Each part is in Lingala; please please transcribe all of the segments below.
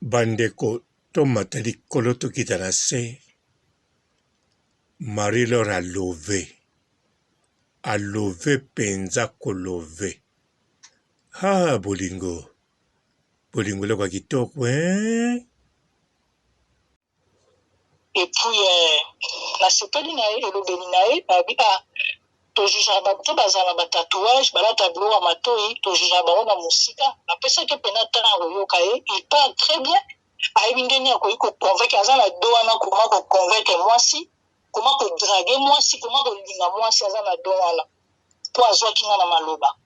Bandeko to matali koloto kitanase. Marie-Laure a lové penza kolove. Ah, bolingo le kwa kitoko, hein? Et puis, la sepeli na ye, elobeli na ye, to jugeaka bato bazala ba tatouage, balata biloko ya matoi, to jugeaka bango na mosika. Napesaki pena tala koyoka ye, il parle très bien. Ayebi ndeni akoki koconvaincre, aza na do wana koma koconvaincre mwasi, koma kodrage mwasi, koma kolinga mwasi, aza na do wana. Po azwaki nga na maloba.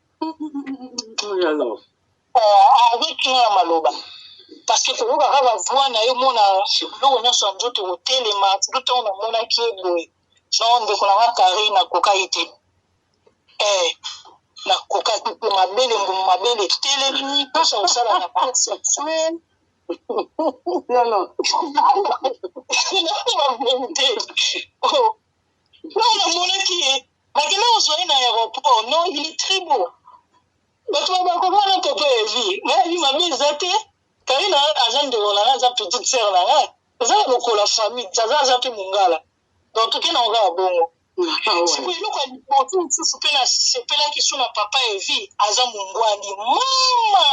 Azwaki nga na maloba. Parce que koyoka kaka bavoi na ye mona biloko nyonso ya nzoto kotelema ntango namonaki ye boye non ndeko na nga kari nakoka ye te nakoka te mabele mbumu mabele etelemi mposa kosala na sexuel namonaki ye nakenda kozwa ye na aéroport non il est très beau bato bakomana toto evi nayebi mabe eza te Karina aza ndeko na nga aza petite sœur na nga aza na lokola famille aza mpe mongala donc toke na onga ya bongo siko eloko ya liboso mosusu mpe nasepelaki so na papa evi aza mongwani mama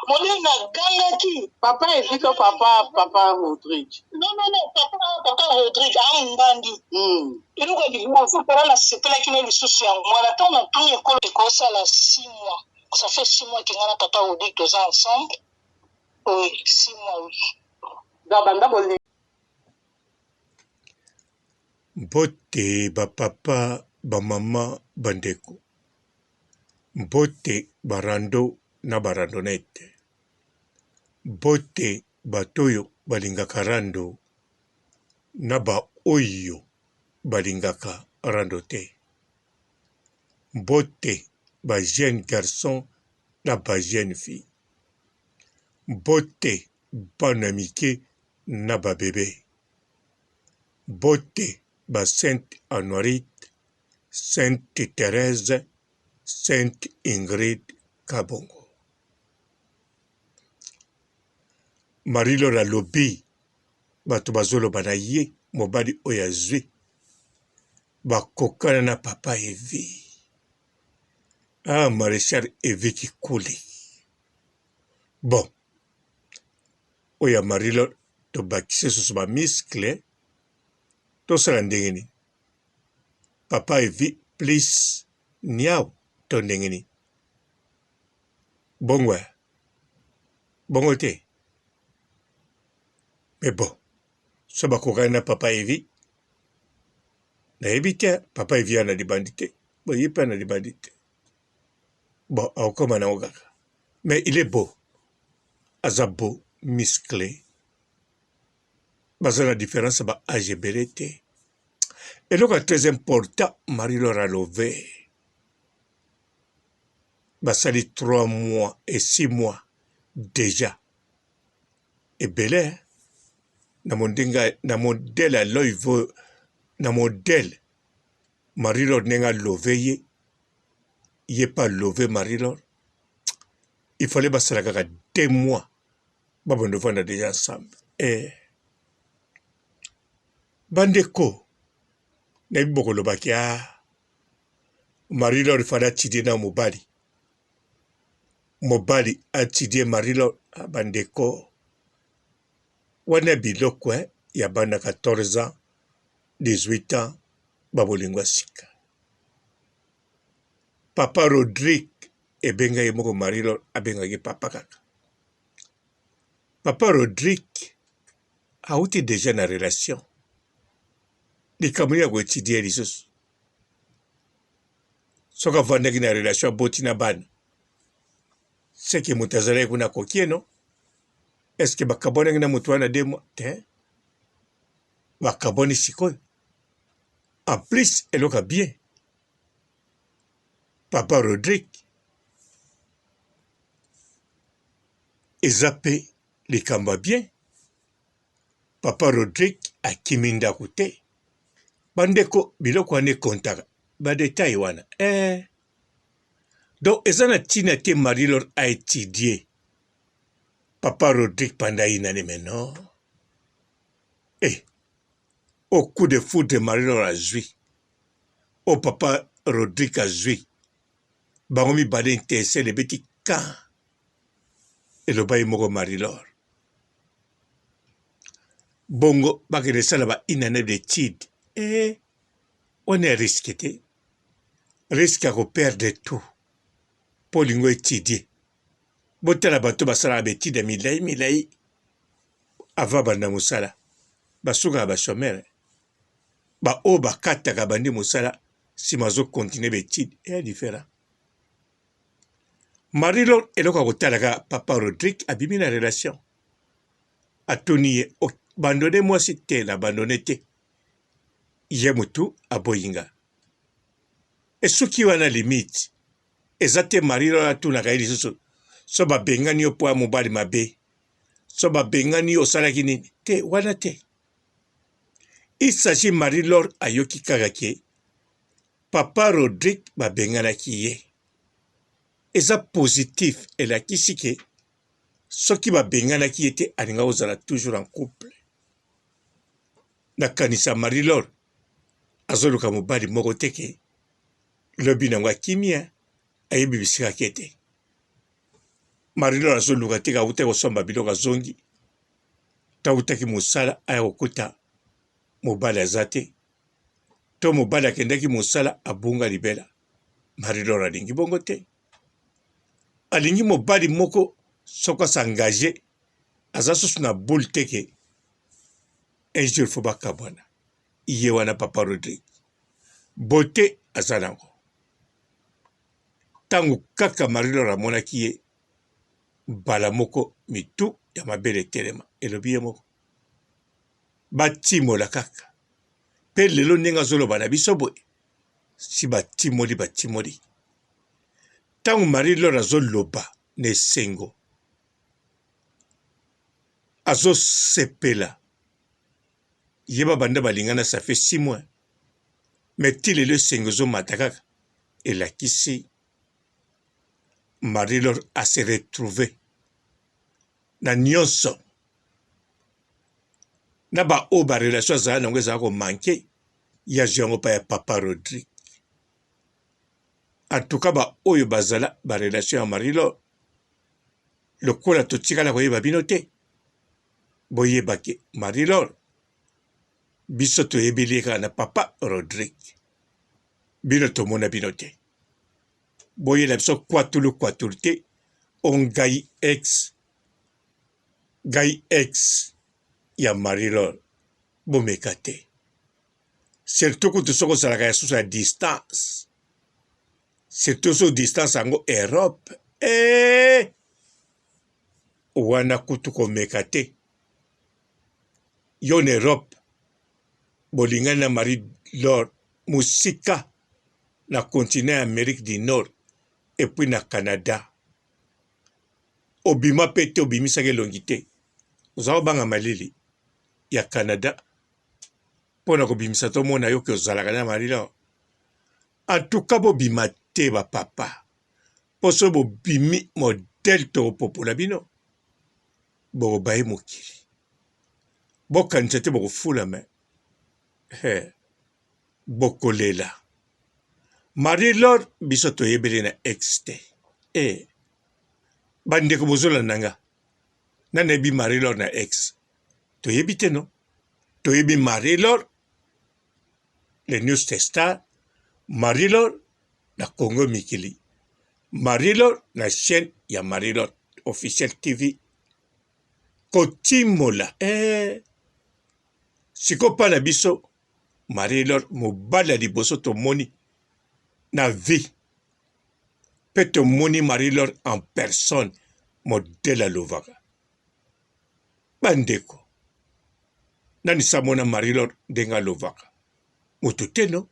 modele nagangaki papa evi to papa Rodrigue non papa Rodrigue amongandi eloko ya liboso mpona nasepelaki na lisusu ya mwana ntango natuni ekolo ekosala 6 mois ça fait 6 mois kenga na papa Rodrigue toza ensemble. Oui, 6 mois, oui. Mbote ba papa, ba mama, bandeko. Mbote barando na barandonete. Mbote batoyo balingaka rando na ba oyo balingaka rando te. Mbote ba jeune garçon na ba jeune fille. Mbote bana mike na ba bébé. Mbote ba Sainte Honorite, Sainte Thérèse, Sainte Ingrid Kabongo. Marie-Laure alobi bato bazoloba na ye mobali oyo azwi bakokana na papa Evi. Ah, Maréchal Evi Kikuli. Bon. Oya Marie-Laure to bakise susu ba miskle to sala ndengeni. Papa Evi please niao to ndengeni. Bongo te. Mais bon. So bakokana na papa Evi. Na ebite papa Evi ana libandite. Bon, yepe ana libandite. Bon, aokoma na ogaka. Mais il est beau. Azabo musclé. Baza la différence ba AGBT. Et donc, très important, Marie-Laure a levé. Basali 3 mois et 6 mois déjà. Et belé, na modèle à l'œil, na modèle, Marie-Laure n'a levé, il n'est pas levé Marie-Laure. Il fallait basala 2 mois. Babon de vendre déjà ensemble. Et bandeko, na iboko lobaki Marie-Laure fada tidie na mobali. Mobali a tidie Marie-Laure bandeko. Wana biloko ya bana 14 ans, 18 ans, babolingwa sika. Papa Rodrigue ebenga yemoko Marie-Laure abenga ki papa kaka. Papa Rodrigue a outi déjà na relation. Likamuni ya koetidie lisusu. Soka vandaki na relation boti na bana. Seke mutazala kuna kokieno. Est-ce que bakabona na mutu wana 2 mois? Te. Bakaboni sikoyo. En plus, eloka bien. Papa Rodrigue. Ezape likamba bien. Papa Rodrigue a kiminda kute. Bandeko biloko wane kontaka. Ba détail wana. Donc ezana tina te Marie-Laure a étudié. Papa Rodrigue pendant une année maintenant. Et au coup de foudre, Marie-Laure a joué. Au papa Rodrigue a joué. Baromi Badin intéressé les petits camps. Et le bail moko Marie-Laure. Bongo, bakere salaba une année d'études. Et on est risqué. Risque à perdre tout. Pour l'ingo étudier. Botela bato basala betide milai. Ava banda musala. Basuka bashomere. Ba o bakata kabandi musala. Si mazo continue betide. Et différent. Marie-Laure eloko kotalaka papa Rodrigue abimi na relation. Atoni abandonné moi si te l'abandonné te. Yemutu aboyinga. Et ce qui wana limite. Ezate Marie-Laure atuna kaili susu. So ba bengani yo po mobali mabe. So ba bengani yo salaki nini. Te wana te. Il s'agit Marie-Laure ayoki kagake. Papa Rodrigue ba bengana ki ye. Eza positif et la kisike. Ce qui va bengana qui était alinga ozala toujours en couple. Na kanisa Marie-Laure azoluka mobali moko teke. Lobi na ngwa kimia ayebi bisika kete. Marie-Laure azoluka teka uteko somba biloka zongi. Ta utaki musala aya okuta mobali azate. To mobali akendaki musala abunga libela. Marie-Laure alingi bongo te. Alingi mobali moko soko s'engager azasus na boule teke un jour faut bakabwana iye wana papa Rodrigue beauté azanango tangu kaka Marie-Laure amonaki ye bala moko mitu ya mabele telema elobi ye moko batimola kaka pe lelo ndenge azoloba na biso boye si batimoli tangu Marie-Laure azoloba na esengo azo sepela. Yeba banda balingana ça fait 6 mois. Mais il est le sengozo matakaka. Et là qu'ici, Marie-Laure a se retrouvé. Na nyonso. Na ba oba relation za na ngeza ko manqué. Ya jongo pa ya papa Rodrigue. En tout cas ba oyo bazala ba relation à Marie-Laure. Le kola to tikala ko yeba binote. Boye bake Marie-Laure biso to yebeleka na papa Rodrigue bino to mona binote boye la biso kwatulu te on gai ex ya Marie-Laure bomekate surtout que soko salaka ya sous à distance surtout sur distance ango Europe wana kutu ko mekate yon Europe bolingana na Marie-Laure musika na continent Amérique du Nord et puis na Canada obima pete obimisaka elongite oza banga malili ya Canada pona kobimisa to mona yo ke ozalaka na Marie-Laure en tout cas bobima te ba papa poso bobimi modèle to popola bino bo baye mokili bokanisa te bokofula me bokolela Marie-Laure biso toyebeli na ex te bandeko bozola nanga nanebi Marie-Laure na ex toyebi te no toyebi Marie-Laure le News Star Marie-Laure na Congo Mikili Marie-Laure na chaîne ya Marie-Laure officiel TV kotimola sikopa na biso Marie-Laure mobala liboso tomoni na vie pe tomoni Marie-Laure en personne modèle alovaka bandeko nani samona Marie-Laure ndenge alovaka moto te no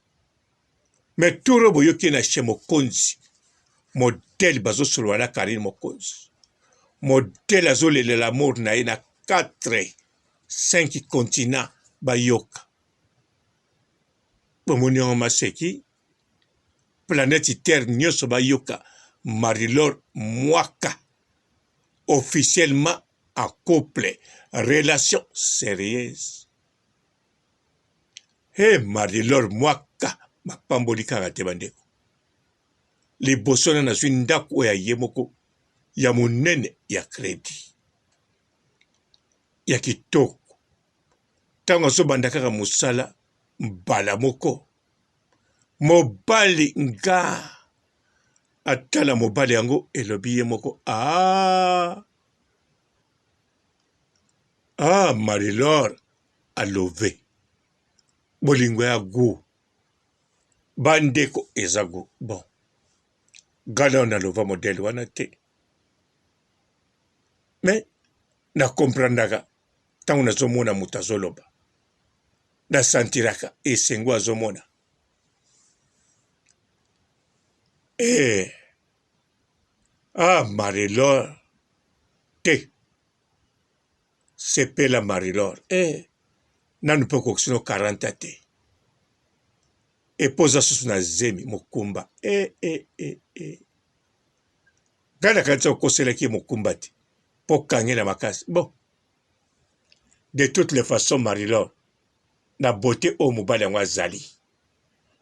mais turo boyoki na chez mokonzi modèle bazosolola na Karine Mokonzi modèle azolelela l'amour na ye na 4-5 continents bayoka bomoni yango maseki planète terre nyonso bayoka Marie-Laure mwaka officiellement en couple, relation sérieuse. Marie-Laure mwaka mapamboli kaka te bandeko. Liboso na zwi ndako ya ye moko ya monene ya kredi. Ya kitoko. Tango azobanda kaka mosala mbala moko. Mobali nga atala mobali yango elobi ye moko. Marie-Laure alove. Bolingo ya gu. Bandeko eza gu. Bon. Gana on alova modèle wana te. Mais na comprendaka tango nazomona mutu azoloba. Na sentiraka esengo azomona. Marie-Laure te. Sepela Marie-Laure. Nanu pe koksino 40 te. Epoza susu na zemi mokumba. Gana kanisa okoselaki mokumba te. Po kange na makasi. Bon. De toutes les façons, Marie-Laure, na beauté au mobali yango azali.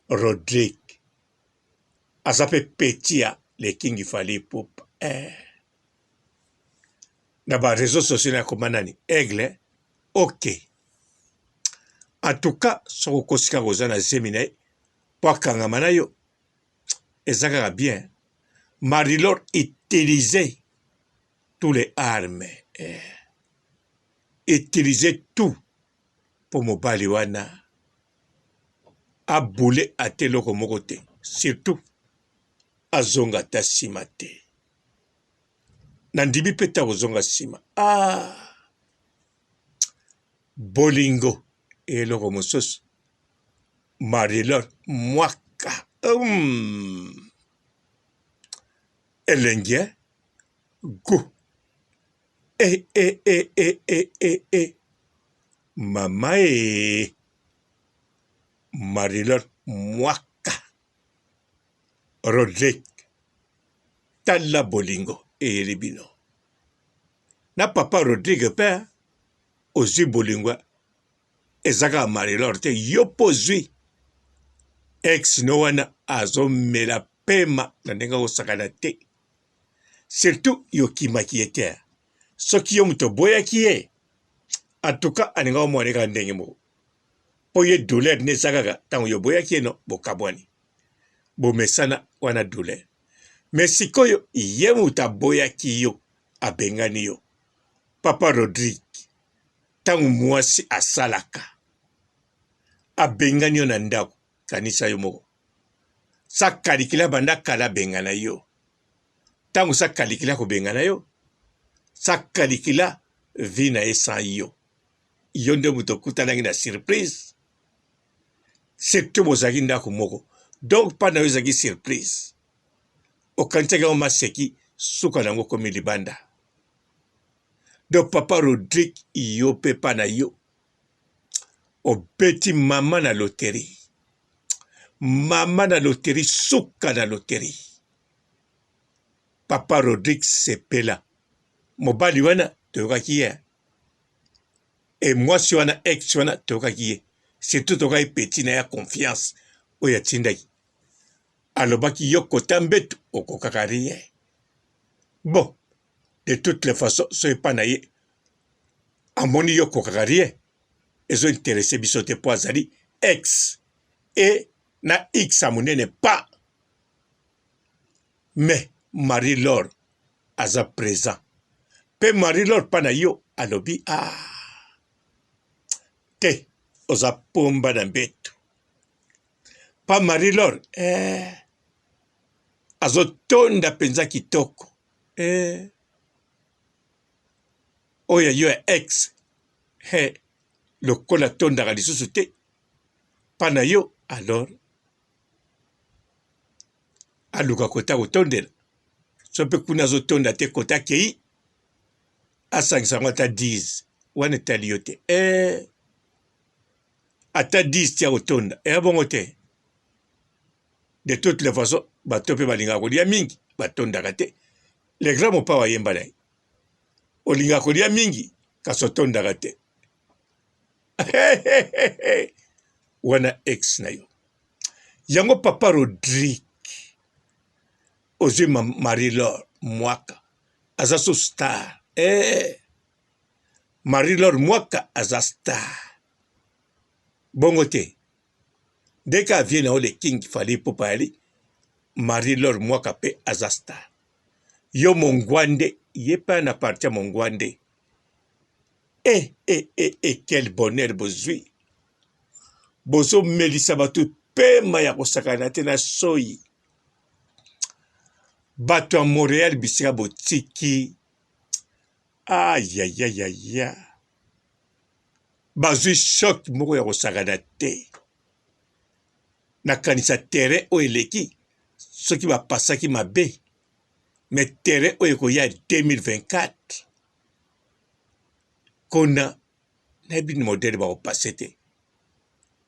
Rodrigue. Azape petia le kingi fali poupa. Na ba réseaux sociaux na komanani. Aigle. Ok. En tout cas, soko kosika kozana zemine. Po kangama na yo. Ezaka bien. Marie-Laure utilisait tous les armes. Utilisait tout pour mobali wana. Aboule ate loko moko te. Surtout, azonga ta sima te. Nandibi peta ozonga sima. Bolingo. E loko mosos. Marie-Laure mwaka. Elenge. Go. Mama Marie-Laure mwaka. Rodrigue. Tala bolingo. Eribino. Na papa Rodrigue père. Ozi bolingo. Ezaka Marie-Laure te. Yopo zui. Ex no wana azo mela pema. Na nenga osakana te. Surtout yokimaki ete. Soki yo muto boya kiye. En tout cas, aninga omwaneka ndenge mo. Po ye douleur ne sagaga. Tango yo boya kiye no. Bo kabwani. Bo mesana wana douleur. Mais sikoyo ye muta boya kiyo. Abengani yo. Papa Rodrigue. Tango mwasi asalaka. Abengani yo na ndako. Kanisa yo moko. Sa kalikila banda kala bengana yo. Tango sa kalikila ko bengana yo. Sa kalikila vina esa yo. Yonde muto kutanangi na surprise. Surtout mozaki ndako moko. Donc pas na yo zaki surprise. Okantega o maseki suka nango komi libanda. Donc papa Rodrigue yo pepa na yo. O beti mama na loterie. Mama na loterie suka na loterie. Papa Rodrigue sepela. Mobali wana tokaki ye. Et moi si wana ex wana tokaki ye. Surtout tokai petit na ya confiance. Oya tindaki. Alobaki yo kotambetu okokakari ye. Bon. De toutes les façons, ce pas na ye. Amoni yo kokakari ye. Ezo intéressé bisote po azali. Ex. Et na X amunene pas. Mais Marie-Laure aza présent. Pe Marie-Laure pa na yo alobi te oza pomba na mbetu. Pa Marie-Laure azo tonda penza kitoko. Oya yo ex. Lokola tonda lisusu te. Pa na yo alors aluka kota kotondela. Sope kuna zo tonda te kota kei. Asangisa ata 10. Wane tali yo te. Ata 10 tia kotonda. Abongo te. De toutes les façons, bato pe balinga kolia mingi. Batonda kate. Les grands mo pa wayemba na. olinga kolia mingi kasi otondaka te. Wana ex na yo yango papa Rodrigue ozwi Marie-Laure Mwaka aza so star. Marie-Laure Mwaka aza star bongo te ndeka avie na o le king fali popa yali Marie-Laure Mwaka pe aza star. Yo mongwande ye pa na partia mongwande. Quel bonheur bozwi. Bozo melisa batu pema ya kosakana te na soyi. Bato a Montréal bisika botiki. Aïe. Bazwi choc moko ya kosakana te. Nakanisa terrain o eleki. Soki bapasaki mabe. Mais terrain o ekoya 2024. Kona nayebi ni modèle bakopase te.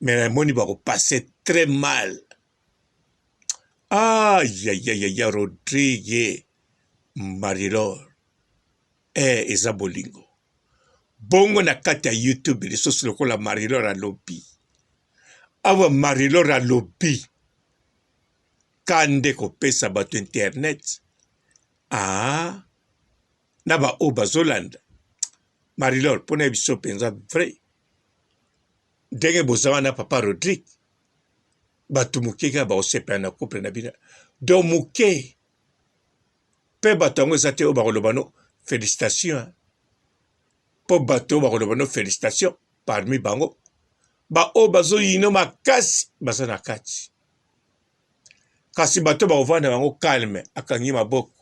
Mais namoni bakopase très mal. Aïe, Rodrigue Marie-Laure. Eza bolingo. Bongo na kati ya YouTube lisusu lokola Marie-Laure alobi. Awa Marie-Laure alobi. Kande kopesa bato internet. Na ba o bazolanda. Marie-Laure pona biso penza vrai. Ndenge bozawa na papa Rodrigue. Batu muke ka ba osepa na couple na bina. Do muke. Pe batu yango eza te o bakolobano félicitations. Po batu bakolobano félicitations parmi bango. Ba o bazo yino makasi baza na kati. Kasi batu bakovanda bango calme akangi maboko.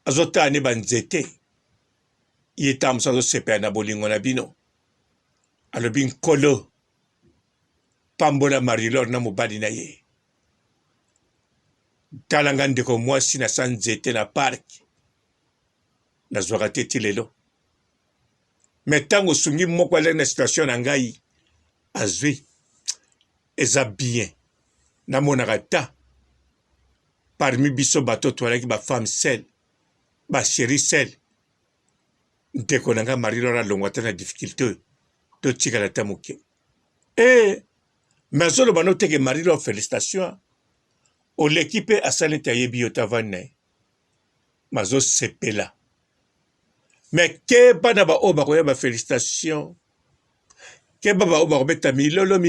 Azotani banzete. Yetam sa sepa na bolingo na bino. Alobi nkolo. Pambola Marie-Laure na mobali na ye. Talanga ndeko mwasi na sanzete na park. Na zwaka teti lelo. Metango sungi moko ale na situation na ngai. Azwi. Eza bien. Na monaka ta. Parmi biso bato toalaki ba femme seule. Ba chérie seule. Ndeko nanga Marie-Laure alongwata na difficulté. To tika la tamuke. Mais solo bano teke Marie-Laure félicitations. O l'équipe a salé yebi yotavane. Mazo sepela. Mais ke bana ba oba koya ba félicitations. Ke baba oba robeta milolo.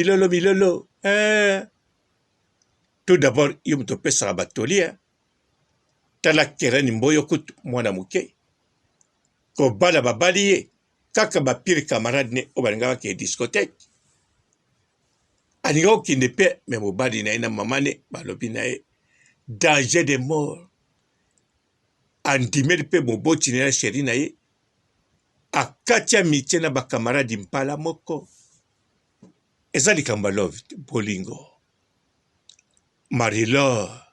Tout d'abord, yom to pesa batolia. Tala kereni mboyo kutu mwana muke. Ko bala babaliye. Kaka ba pire camarade ne obalinga ke discothèque. Anigo qui ne peut mais mobali na ina mamane balobi na e danger de mort. Andimel pe moboti na chéri na ye. Akatia mitie na ba camarade mpala moko. Eza likamba love bolingo. Marie-Laure.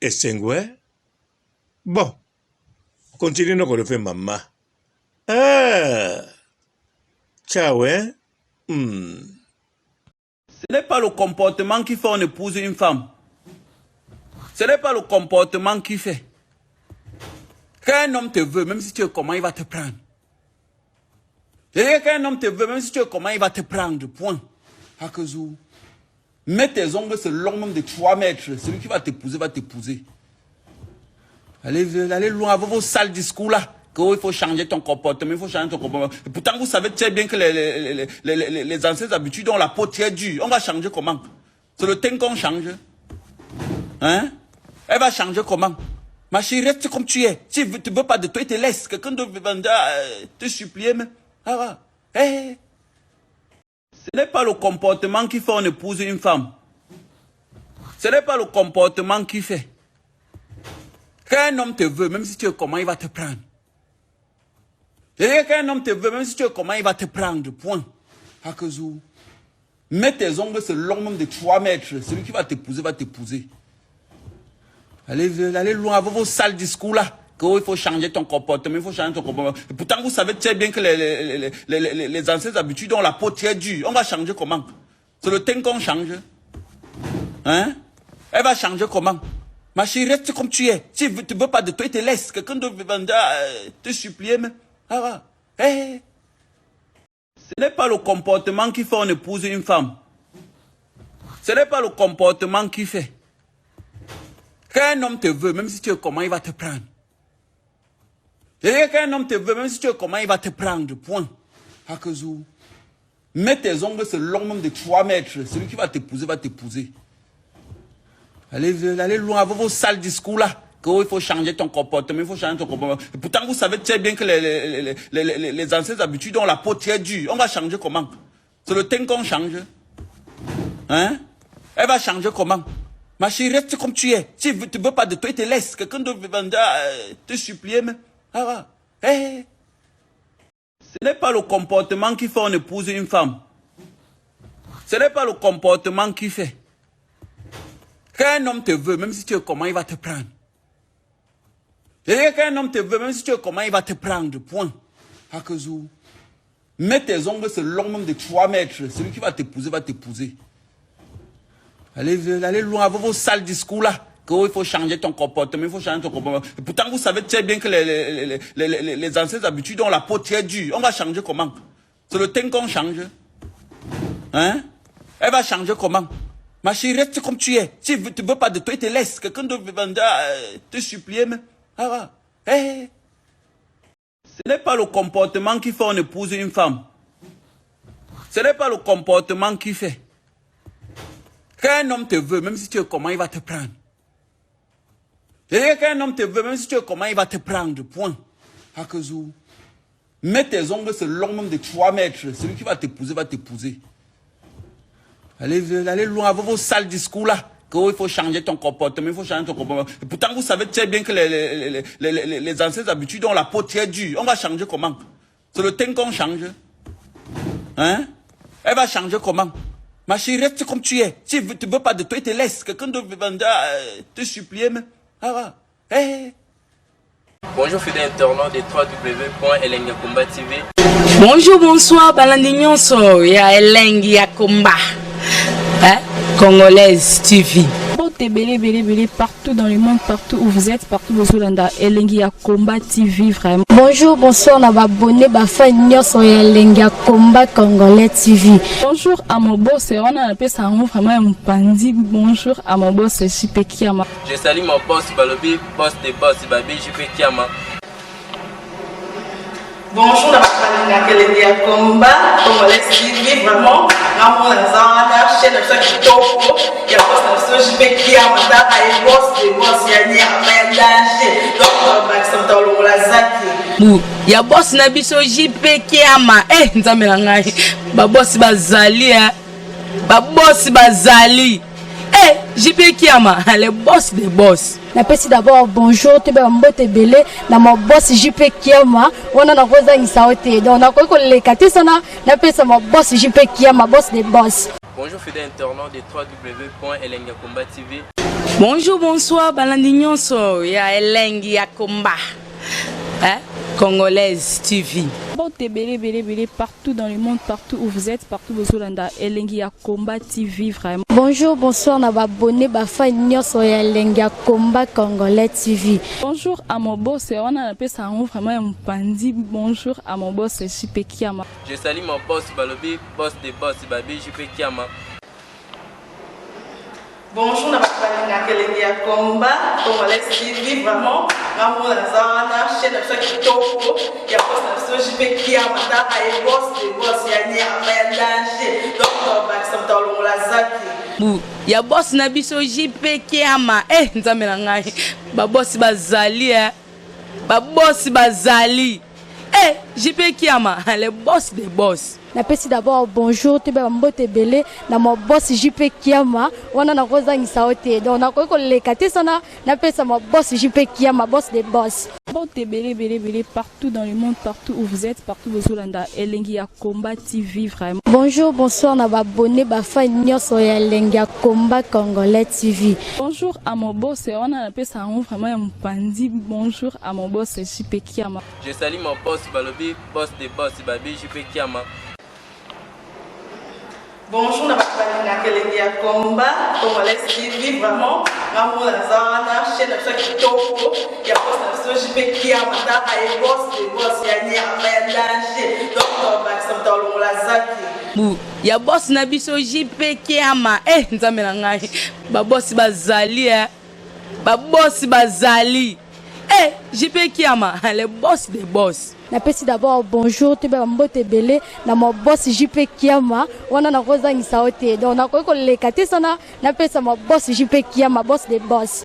Esengwe. Bon. Continuez à le faire, maman. Ciao, hein? Ce n'est pas le comportement qui fait on épouse une femme. Ce n'est pas le comportement qui fait. Quand un homme te veut, même si tu es comment, il va te prendre. Et quand un homme te veut, même si tu es comment, il va te prendre. Point. Hakezou. Mets tes ongles sur long nombre de 3 mètres. Celui qui va t'épouser, va t'épouser. Allez loin avec vos sales discours là. Il faut changer ton comportement, il faut changer ton comportement. Et pourtant, vous savez très bien que les anciennes habitudes ont la peau très dure. On va changer comment? C'est le temps qu'on change. Hein? Elle va changer comment? Ma chérie, reste comme tu es. Si tu ne veux pas de toi, il te laisse. Quelqu'un devra te supplier. Mais... Ce n'est pas le comportement qui fait on épouse une femme. Ce n'est pas le comportement qui fait. Quand un homme te veut, même si tu es comment, il va te prendre. Et quand un homme te veut, même si tu es comment, il va te prendre. Point. Hakezou. Mets tes ongles sur long nombre de 3 mètres. Celui qui va t'épouser, va t'épouser. Allez loin avec vos sales discours là. Il faut changer ton comportement, il faut changer ton comportement. Et pourtant, vous savez très bien que les anciennes habitudes ont la peau très dure. On va changer comment? C'est le temps qu'on change. Hein? Elle va changer comment? Ma chérie, reste comme tu es. Si tu ne veux pas de toi, te laisse. Quelqu'un doit te supplier même. Ah, hey. Ce n'est pas le comportement qui fait on épouse une femme. Ce n'est pas le comportement qui fait. Quand un homme te veut, même si tu es comment, il va te prendre. Et quand un homme te veut, même si tu es comment, il va te prendre. Point. Hakezou. Mets tes ongles sur long de 3 mètres. Celui qui va t'épouser, va t'épouser. Allez loin avec vos sales discours là. Il faut changer ton comportement, il faut changer ton comportement. Et pourtant, vous savez très bien que les anciennes habitudes ont la peau très dure. On va changer comment? C'est le temps qu'on change. Hein? Elle va changer comment? Ma chérie, reste comme tu es. Si tu ne veux pas de toi, te laisse. Quelqu'un doit te supplier même. Ah, hey. Ce n'est pas le comportement qui fait on épouse une femme. Ce n'est pas le comportement qui fait. Quand un homme te veut, même si tu es comment, il va te prendre. Et quand un homme te veut, même si tu es comment, il va te prendre. Point. Hakezou. Mets tes ongles sur long de 3 mètres. Celui qui va t'épouser, va t'épouser. Allez loin avec vos sales discours là. Il faut changer ton comportement, il faut changer ton comportement. Et pourtant, vous savez très bien que les anciennes habitudes ont la peau très dure. On va changer comment? C'est le temps qu'on change. Hein? Elle va changer comment? Ma chérie, reste comme tu es. Si tu ne veux pas de toi, te laisse. Quelqu'un doit te supplier même. Ah, hey. Ce n'est pas le comportement qui fait on épouse une femme. Ce n'est pas le comportement qui fait. Quand un homme te veut, même si tu es comment, il va te prendre. Et quand un homme te veut, même si tu es comment, il va te prendre. Point. Hakezou. Mets tes ongles sur long de 3 mètres. Celui qui va t'épouser, va t'épouser. Allez loin avec vos sales discours là. Il faut changer ton comportement, il faut changer ton comportement. Et pourtant, vous savez très bien que les anciennes habitudes ont la peau très dure. On va changer comment? C'est le temps qu'on change. Hein? Elle va changer comment? Ma chérie, reste comme tu es. Si tu ne veux pas de toi, te laisse. Quelqu'un doit te supplier même. Ah, hey. Bonjour fidèles internautes de www.elengiakomba TV. Bonjour, bonsoir, Balandignon ya Elengi Yakomba, Congolaise TV. Partout dans le monde, partout où vous êtes, partout où vous êtes, Elengi Yakomba TV, vraiment. Bonjour, bonsoir, on va abonner Bafa Nyoso ya Elengi Yakomba Congolais TV. Bonjour à mon boss, on a appelé ça vraiment un pandi. Bonjour à mon boss, JP Kiama. Je salue mon boss Balobi, boss de boss Babi, JP Kiama. Bonjour, la famille Elengi Yakomba Congolais TV, vraiment. Nous avons chaîne de chaque topo. Il y a boss de JP Kiama, et boss de boss, il y a un danger. Donc, Maxime Tolo Lazaki. Ya boss na biso JP Kiama. Nzambe na ngai. Ba boss bazali Ba boss bazali. JP Kiama, le boss des boss. Napesi d'abord bonjour, tu vas mbote belé na mon boss JP Kiama. On a rosa ngisaote. Donc on a quoi les katé sana napesa mon boss JP Kiama, boss des boss. Bonjour fidèles internautes de www.elengiakomba TV. Bonjour, bonsoir, Balandignon ya Elengi Yakomba, Congolaise TV. Partout dans le monde, partout où vous êtes, partout où vous êtes, Elengi Yakomba TV, vraiment. Bonjour, bonsoir, on va abonner Bafa Nyoso ya Elengi Yakomba Congolais TV. Bonjour à mon boss, on a appelé ça vraiment un pandi. Bonjour à mon boss, JP Kiama. Je salue mon boss Balobi, boss de boss Babi, JP Kiama. Bonjour, la famille Elengi Yakomba Congolais TV, vraiment. Nous avons chaîne de chaque topo. Il y a boss de JP Kiama, et boss de boss, il y a un danger. Donc, Maxime Tolo Lazaki. Ya boss na biso JP Kiama. Nzambe na ngai. Ba boss bazali Ba boss bazali. JP Kiama, le boss des boss. Napesi d'abord bonjour, tu vas mbote belé na mon boss JP Kiama. On a rosa ngisaote. Donc on a quoi les katé sana napesa mon boss JP Kiama, boss des boss. Partout dans le monde, partout où vous êtes, partout où vous êtes, Elengi Yakomba TV, vraiment. Bonjour, bonsoir, on va abonner Bafa Nyoso ya Elengi Yakomba Congolais TV. Bonjour à mon boss, on a appelé ça vraiment un pandi. Bonjour à mon boss, JP Kiama. Je salue mon boss Balobi, boss de boss Babi, JP Kiama. Bonjour, na kelenge ya combat, Congolais TV, vraiment, Ramon Lazana, chaîne de chaque topo, il y a pas de JP qui a matin, et boss, il y a danger, donc on va s'entendre dans la zaki. Ya boss na biso JP Kiama, nzambe na ngai, ba boss bazali, ba boss bazali, JP Kiama, le boss des boss. Napesi d'abord bonjour te ba mbote belé na mo boss JP Kiama wana na kozangisa ote donc na ko lekate sana napesa mo boss JP Kiama boss des boss.